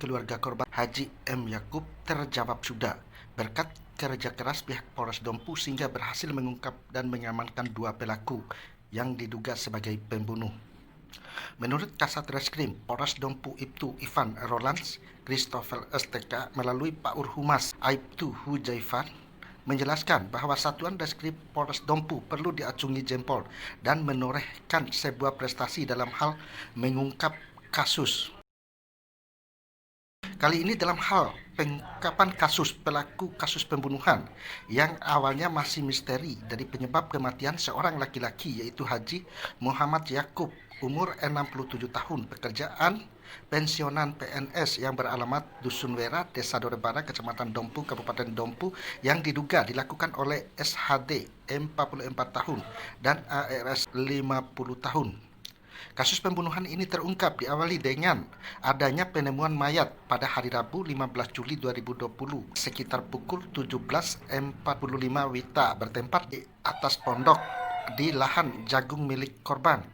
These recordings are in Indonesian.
keluarga korban Haji M. Yakub terjawab sudah berkat kerja keras pihak Polres Dompu sehingga berhasil mengungkap dan mengamankan 2 pelaku yang diduga sebagai pembunuh. Menurut Kasat Reskrim Polres Dompu Ibtu Ivan Rolans, Christopher STK melalui Pak Urhumas Aibtu Hujaifan menjelaskan bahwa Satuan Reskrim Polres Dompu perlu diacungi jempol dan menorehkan sebuah prestasi dalam hal mengungkap kasus. Kali ini dalam hal pengungkapan kasus pelaku kasus pembunuhan yang awalnya masih misteri dari penyebab kematian seorang laki-laki yaitu Haji Muhammad Yakub, umur 67 tahun, pekerjaan pensiunan PNS yang beralamat Dusun Wera, Desa Dorebara, Kecamatan Dompu, Kabupaten Dompu, yang diduga dilakukan oleh SHD 44 tahun dan ARS 50 tahun. Kasus pembunuhan ini terungkap diawali dengan adanya penemuan mayat pada hari Rabu 15 Juli 2020 sekitar pukul 17.45 WITA bertempat di atas pondok di lahan jagung milik korban.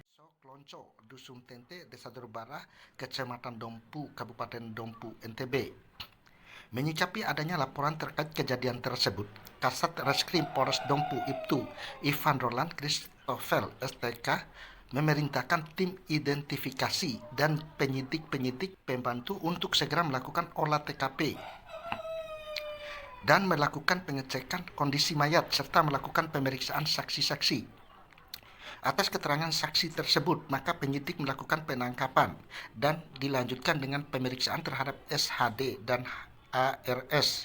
Lonco, Dusun Tente, Desa Dorbara, Kecamatan Dompu, Kabupaten Dompu, NTB. Menyikapi adanya laporan terkait kejadian tersebut, Kasat Reskrim Polres Dompu Ibtu Ivan Roland Christopher STK memerintahkan tim identifikasi dan penyidik pembantu untuk segera melakukan olah TKP dan melakukan pengecekan kondisi mayat serta melakukan pemeriksaan saksi-saksi. Atas keterangan saksi tersebut, maka penyidik melakukan penangkapan dan dilanjutkan dengan pemeriksaan terhadap SHD dan ARS.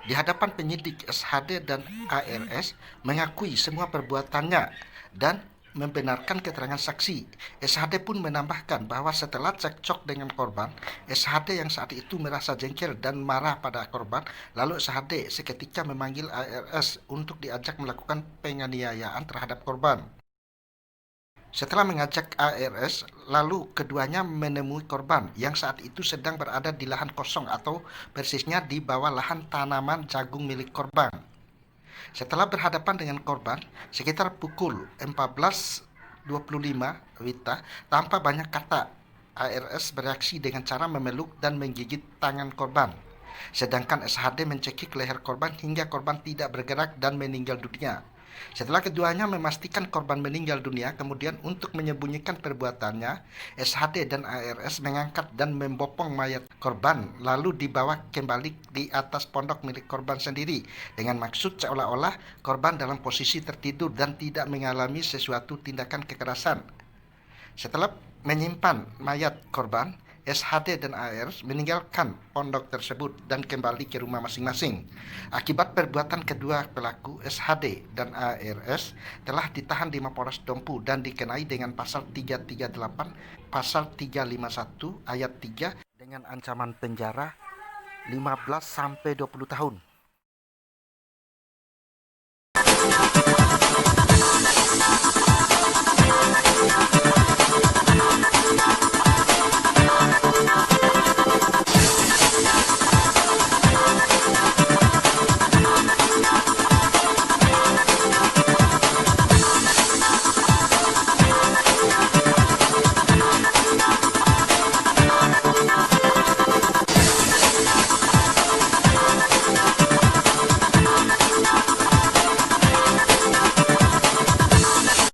Di hadapan penyidik, SHD dan ARS mengakui semua perbuatannya dan membenarkan keterangan saksi. SHD pun menambahkan bahwa setelah cekcok dengan korban, SHD yang saat itu merasa jengkel dan marah pada korban, lalu SHD seketika memanggil ARS untuk diajak melakukan penganiayaan terhadap korban. Setelah mengajak ARS, lalu keduanya menemui korban yang saat itu sedang berada di lahan kosong atau persisnya di bawah lahan tanaman jagung milik korban. Setelah berhadapan dengan korban, sekitar pukul 14.25 WITA, tanpa banyak kata, ARS bereaksi dengan cara memeluk dan menggigit tangan korban. Sedangkan SHD mencekik leher korban hingga korban tidak bergerak dan meninggal dunia. Setelah keduanya memastikan korban meninggal dunia, kemudian untuk menyembunyikan perbuatannya, SHD dan ARS mengangkat dan membopong mayat korban lalu dibawa kembali di atas pondok milik korban sendiri dengan maksud seolah-olah korban dalam posisi tertidur dan tidak mengalami sesuatu tindakan kekerasan. Setelah menyimpan mayat korban, SHD dan ARS meninggalkan pondok tersebut dan kembali ke rumah masing-masing. Akibat perbuatan kedua pelaku, SHD dan ARS telah ditahan di Mapolres Dompu dan dikenai dengan pasal 338, pasal 351 ayat 3 dengan ancaman penjara 15 sampai 20 tahun.